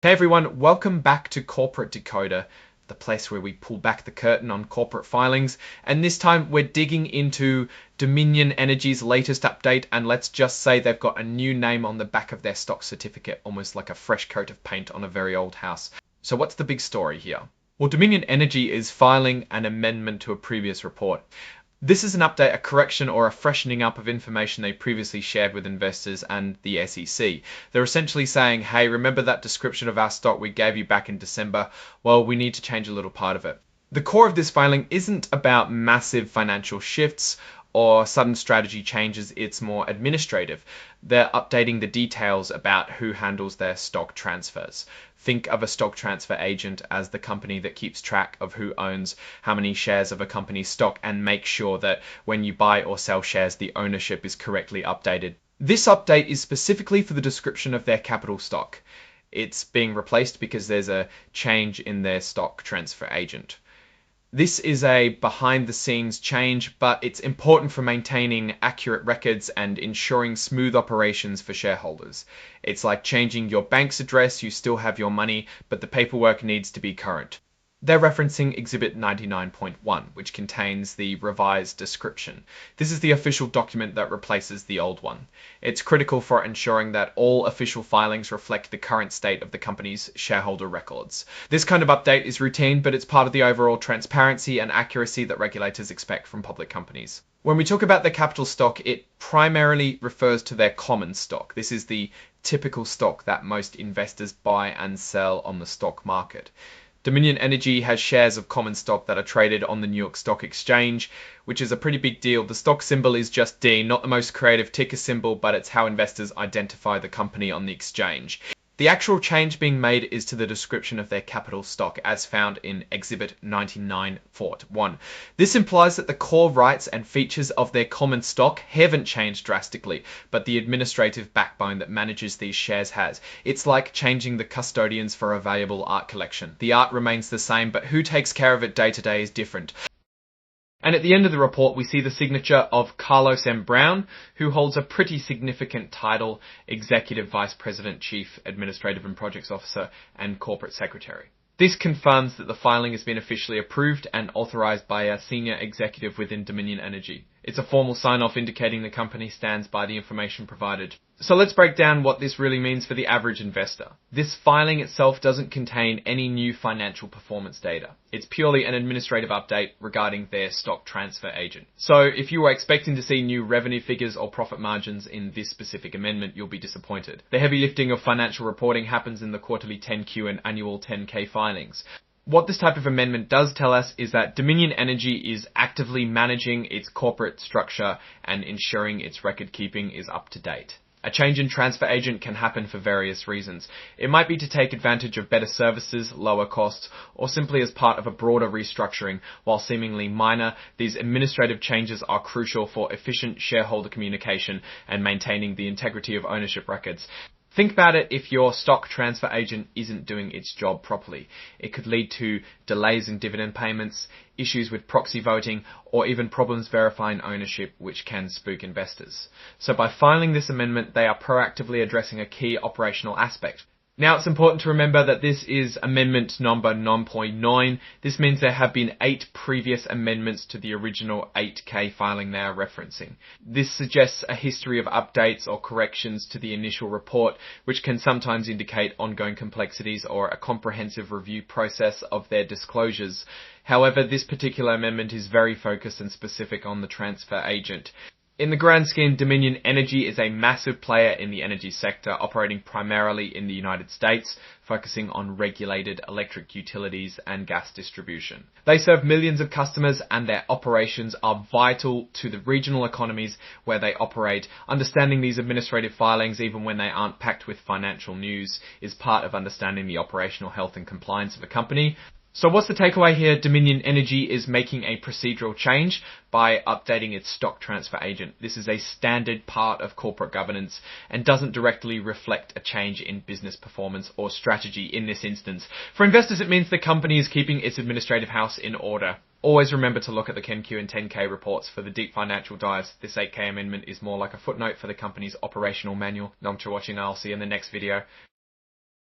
Hey everyone, welcome back to Corporate Decoder, the place where we pull back the curtain on corporate filings. And this time we're digging into Dominion Energy's latest update, and let's just say they've got a new name on the back of their stock certificate, almost like a fresh coat of paint on a very old house. So what's the big story here? Well, Dominion Energy is filing an amendment to a previous report. This is an update, a correction, or a freshening up of information they previously shared with investors and the SEC. They're essentially saying, hey, remember that description of our stock we gave you back in December? Well, we need to change a little part of it. The core of this filing isn't about massive financial shifts or sudden strategy changes, it's more administrative. They're updating the details about who handles their stock transfers. Think of a stock transfer agent as the company that keeps track of who owns how many shares of a company's stock and makes sure that when you buy or sell shares, the ownership is correctly updated. This update is specifically for the description of their capital stock. It's being replaced because there's a change in their stock transfer agent. This is a behind-the-scenes change, but it's important for maintaining accurate records and ensuring smooth operations for shareholders. It's like changing your bank's address, you still have your money, but the paperwork needs to be current. They're referencing Exhibit 99.1, which contains the revised description. This is the official document that replaces the old one. It's critical for ensuring that all official filings reflect the current state of the company's shareholder records. This kind of update is routine, but it's part of the overall transparency and accuracy that regulators expect from public companies. When we talk about their capital stock, it primarily refers to their common stock. This is the typical stock that most investors buy and sell on the stock market. Dominion Energy has shares of common stock that are traded on the New York Stock Exchange, which is a pretty big deal. The stock symbol is just D, not the most creative ticker symbol, but it's how investors identify the company on the exchange. The actual change being made is to the description of their capital stock as found in Exhibit 99.1. This implies that the core rights and features of their common stock haven't changed drastically, but the administrative backbone that manages these shares has. It's like changing the custodians for a valuable art collection. The art remains the same, but who takes care of it day to day is different. And at the end of the report, we see the signature of Carlos M. Brown, who holds a pretty significant title, Executive Vice President, Chief Administrative and Projects Officer, and Corporate Secretary. This confirms that the filing has been officially approved and authorized by a senior executive within Dominion Energy. It's a formal sign-off indicating the company stands by the information provided. So let's break down what this really means for the average investor. This filing itself doesn't contain any new financial performance data. It's purely an administrative update regarding their stock transfer agent. So if you were expecting to see new revenue figures or profit margins in this specific amendment, you'll be disappointed. The heavy lifting of financial reporting happens in the quarterly 10Q and annual 10K filings. What this type of amendment does tell us is that Dominion Energy is actively managing its corporate structure and ensuring its record keeping is up to date. A change in transfer agent can happen for various reasons. It might be to take advantage of better services, lower costs, or simply as part of a broader restructuring. While seemingly minor, these administrative changes are crucial for efficient shareholder communication and maintaining the integrity of ownership records. Think about it if your stock transfer agent isn't doing its job properly. It could lead to delays in dividend payments, issues with proxy voting, or even problems verifying ownership, which can spook investors. So by filing this amendment, they are proactively addressing a key operational aspect. Now, it's important to remember that this is amendment number 9.9. This means there have been 8 previous amendments to the original 8K filing they are referencing. This suggests a history of updates or corrections to the initial report, which can sometimes indicate ongoing complexities or a comprehensive review process of their disclosures. However, this particular amendment is very focused and specific on the transfer agent. In the grand scheme, Dominion Energy is a massive player in the energy sector, operating primarily in the United States, focusing on regulated electric utilities and gas distribution. They serve millions of customers and their operations are vital to the regional economies where they operate. Understanding these administrative filings, even when they aren't packed with financial news, is part of understanding the operational health and compliance of a company. So what's the takeaway here? Dominion Energy is making a procedural change by updating its stock transfer agent. This is a standard part of corporate governance and doesn't directly reflect a change in business performance or strategy in this instance. For investors, it means the company is keeping its administrative house in order. Always remember to look at the 10Q and 10K reports for the deep financial dives. This 8K amendment is more like a footnote for the company's operational manual. Thanks for watching. I'll see you in the next video.